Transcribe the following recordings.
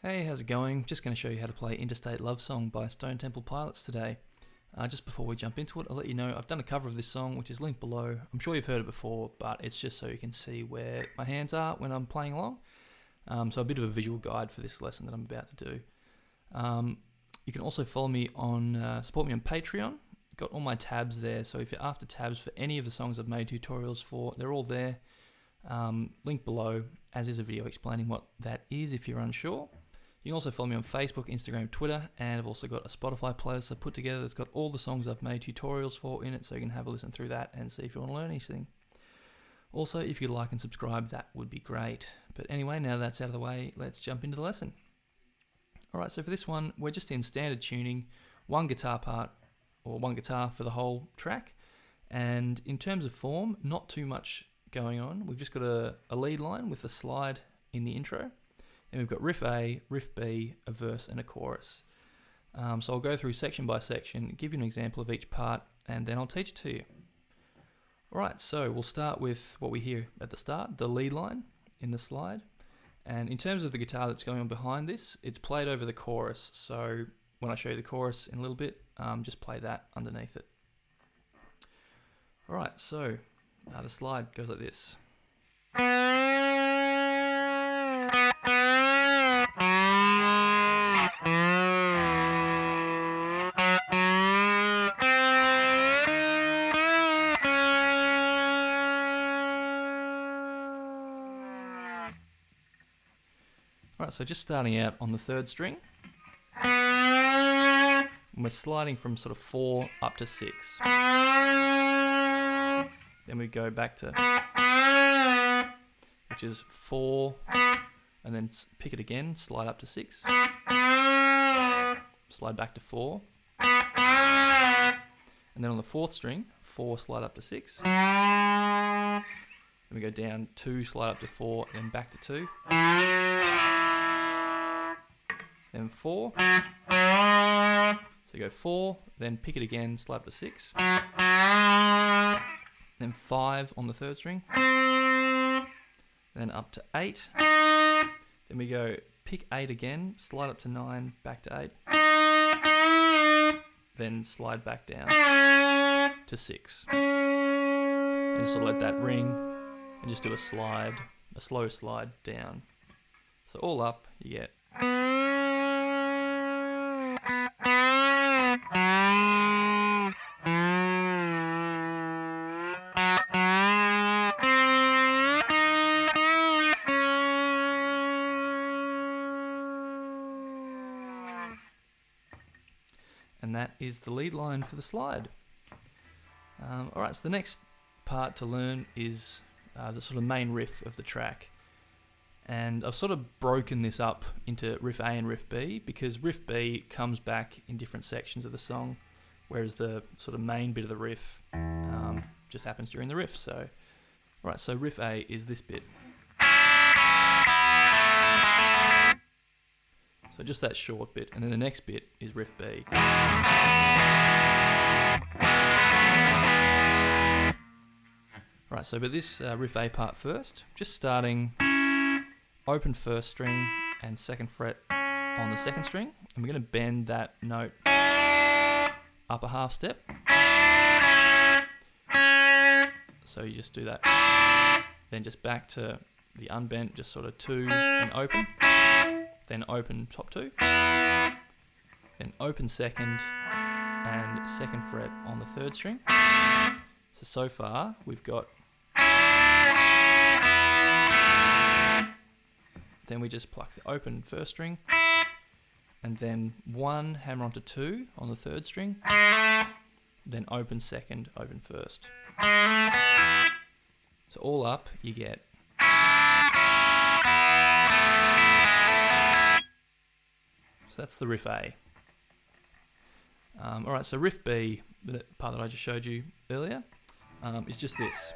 Hey, how's it going? Just going to show you how to play Interstate Love Song by Stone Temple Pilots today. Just before we jump into it, I'll let you know I've done a cover of this song, which is linked below. I'm sure you've heard it before, but it's just so you can see where my hands are when I'm playing along. So a bit of a visual guide for this lesson that I'm about to do. You can also follow me on, support me on Patreon. Got all my tabs there, so if you're after tabs for any of the songs I've made tutorials for, they're all there. Link below, as is a video explaining what that is if you're unsure. You can also follow me on Facebook, Instagram, Twitter, and I've also got a Spotify playlist I've put together that's got all the songs I've made tutorials for in it, so you can have a listen through that and see if you want to learn anything. Also, if you'd like and subscribe, that would be great. But anyway, now that's out of the way, let's jump into the lesson. Alright, so for this one, we're just in standard tuning, one guitar part, or one guitar for the whole track. And in terms of form, not too much going on. We've just got a lead line with a slide in the intro. Then we've got Riff A, Riff B, a verse and a chorus. So I'll go through section by section, give you an example of each part, and then I'll teach it to you. Alright, so we'll start with what we hear at the start, the lead line in the slide. And in terms of the guitar that's going on behind this, it's played over the chorus. So when I show you the chorus in a little bit, just play that underneath it. Alright, so the slide goes like this. Alright, so just starting out on the third string, and we're sliding from sort of 4 up to 6. Then we go back to, which is 4, and then pick it again, slide up to 6, slide back to 4, and then on the 4th string, 4, slide up to 6, then we go down 2, slide up to 4, then back to 2, then 4, so you go 4, then pick it again, slide up to 6, then 5 on the 3rd string, then up to 8, then we go pick 8 again, slide up to 9, back to 8, then slide back down to 6, and just sort of let that ring, and just do a slide, a slow slide down. So all up, you get. And that is the lead line for the slide. Alright, so the next part to learn is the sort of main riff of the track. And I've sort of broken this up into Riff A and Riff B because Riff B comes back in different sections of the song, whereas the sort of main bit of the riff just happens during the riff. So, right, so Riff A is this bit. So just that short bit, and then the next bit is Riff B. Right, so but this Riff A part first, just starting open 1st string and 2nd fret on the 2nd string, and we're going to bend that note up a half step. So you just do that, then just back to the unbent, just sort of 2 and open. Then open top 2, then open 2nd and 2nd fret on the 3rd string. So far we've got, then we just pluck the open 1st string, and then 1 hammer onto 2 on the 3rd string, then open 2nd, open 1st. So all up you get. So that's the Riff A. Alright, so Riff B, the part that I just showed you earlier, is just this.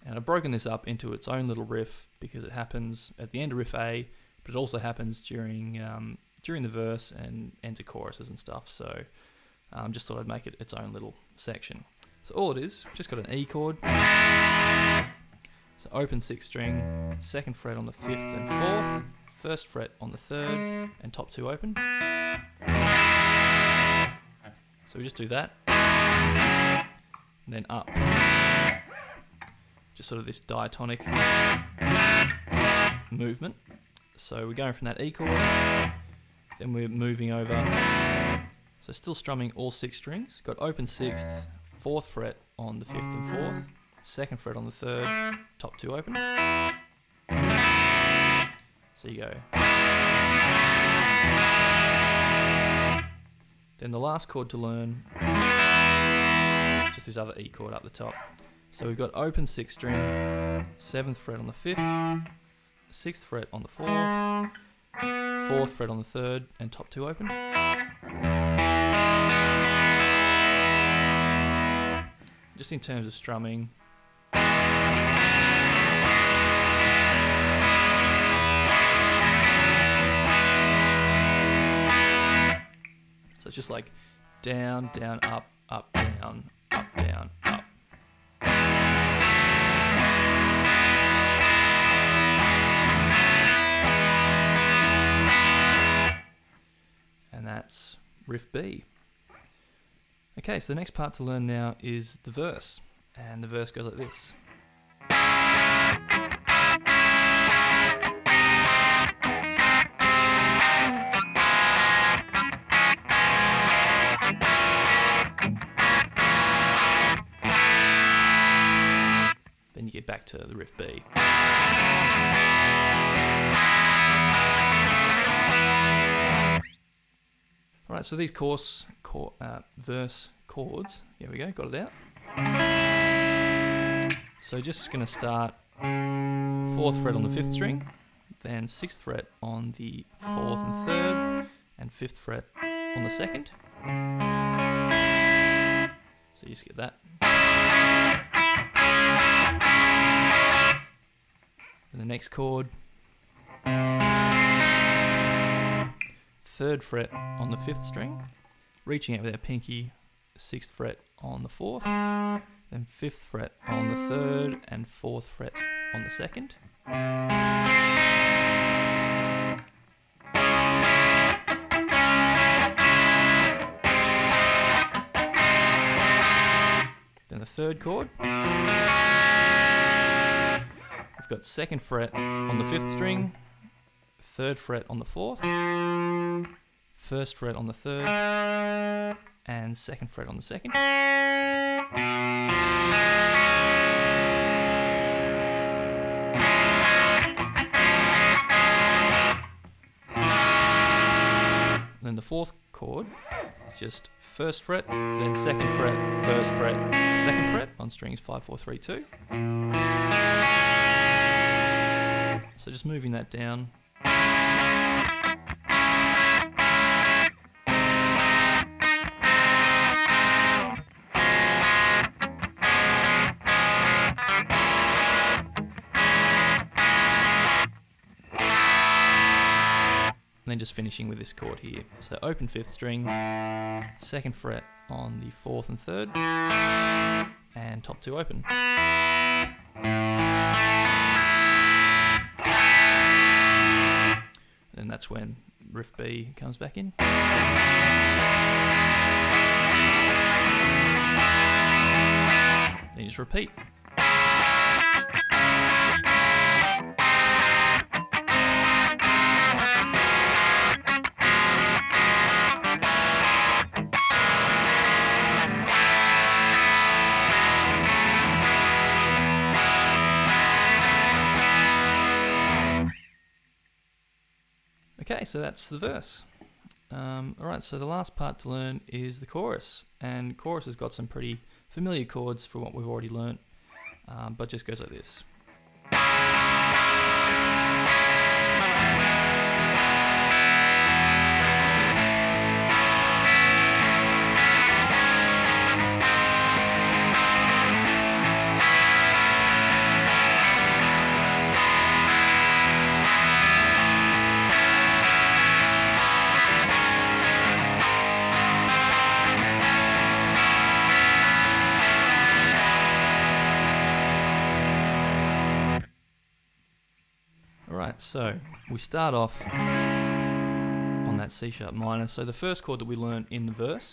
And I've broken this up into its own little riff because it happens at the end of Riff A, but it also happens during the verse and ends of choruses and stuff. So just thought I'd make it its own little section. So all it is, just got an E chord, So open 6th string, 2nd fret on the 5th and 4th, 1st fret on the 3rd, and top 2 open. So we just do that, and then up. Just sort of this diatonic movement. So we're going from that E chord, then we're moving over. So still strumming all 6 strings. Got open 6th, 4th fret on the 5th and 4th, 2nd fret on the 3rd, top 2 open. So you go. Then the last chord to learn, just this other E chord up the top. So we've got open 6th string, 7th fret on the 5th, 6th fret on the 4th, 4th fret on the 3rd, and top 2 open. Just in terms of strumming. So it's just like down, down, up, up, down, up, down, up. And that's Riff B. Okay, so the next part to learn now is the verse. And the verse goes like this. Then you get back to the Riff B. Alright, so these verse chords, here we go, got it out. So just going to start 4th fret on the 5th string, then 6th fret on the 4th and 3rd, and 5th fret on the 2nd. So you just get that. And the next chord, 3rd fret on the 5th string, reaching out with our pinky, 6th fret on the 4th, then 5th fret on the 3rd, and 4th fret on the 2nd. Then the 3rd chord, we've got 2nd fret on the 5th string, 3rd fret on the 4th, 1st fret on the 3rd, and 2nd fret on the 2nd. And then the 4th chord is just 1st fret, then 2nd fret, 1st fret, 2nd fret on strings 5, 4, 3, 2. So just moving that down. And then just finishing with this chord here. So open 5th string, 2nd fret on the 4th and 3rd, and top 2 open. And that's when Riff B comes back in. Then you just repeat. Okay, so that's the verse. Alright, so the last part to learn is the chorus. And chorus has got some pretty familiar chords for what we've already learnt, but just goes like this. Alright, so we start off on that C sharp minor. So the first chord that we learned in the verse,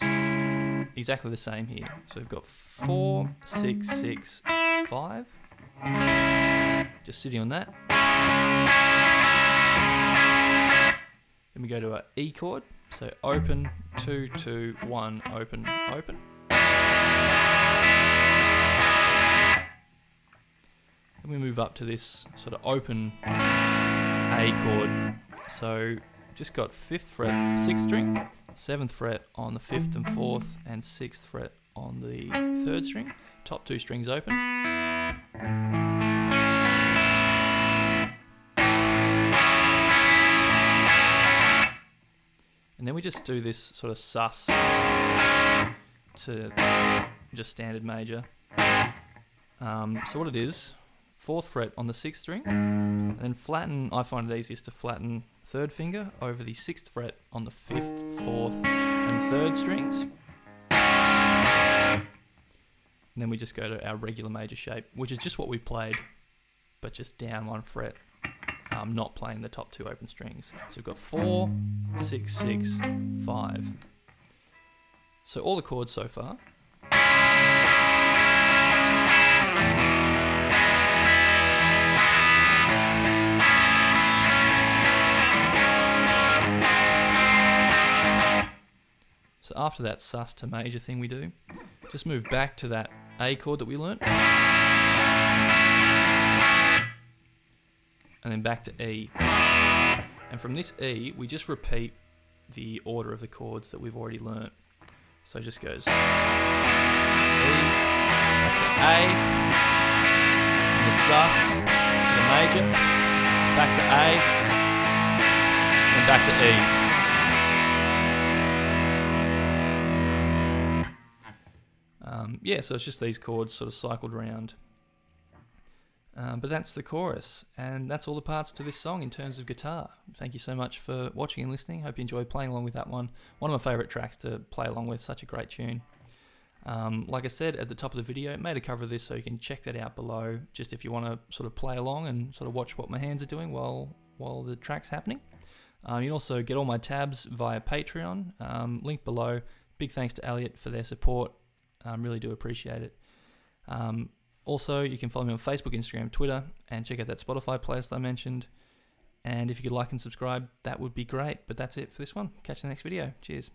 exactly the same here. So we've got 4, 6, 6, 5. Just sitting on that. Then we go to our E chord. So open, 2, 2, 1, open, open. Then we move up to this sort of open A chord. So just got 5th fret, 6th string, 7th fret on the 5th and 4th, and 6th fret on the 3rd string. Top 2 strings open. And then we just do this sort of sus to just standard major. So what it is, 4th fret on the 6th string, and then flatten, I find it easiest to flatten 3rd finger over the 6th fret on the 5th, 4th and 3rd strings. And then we just go to our regular major shape, which is just what we played, but just down 1 fret, not playing the top 2 open strings. So we've got 4, 6, 6, 5. So all the chords so far. So after that sus to major thing we do, just move back to that A chord that we learnt. And then back to E. And from this E, we just repeat the order of the chords that we've already learnt. So it just goes E, back to A, and the sus to the major, back to A, and back to E. Yeah, so it's just these chords sort of cycled around. But that's the chorus, and that's all the parts to this song in terms of guitar. Thank you so much for watching and listening. Hope you enjoyed playing along with that one. One of my favourite tracks to play along with, such a great tune. Like I said at the top of the video, I made a cover of this so you can check that out below, just if you want to sort of play along and sort of watch what my hands are doing while the track's happening. You can also get all my tabs via Patreon, link below. Big thanks to Elliot for their support. Really do appreciate it. Also, you can follow me on Facebook, Instagram, Twitter, and check out that Spotify playlist I mentioned. And if you could like and subscribe, that would be great. But that's it for this one. Catch you in the next video. Cheers.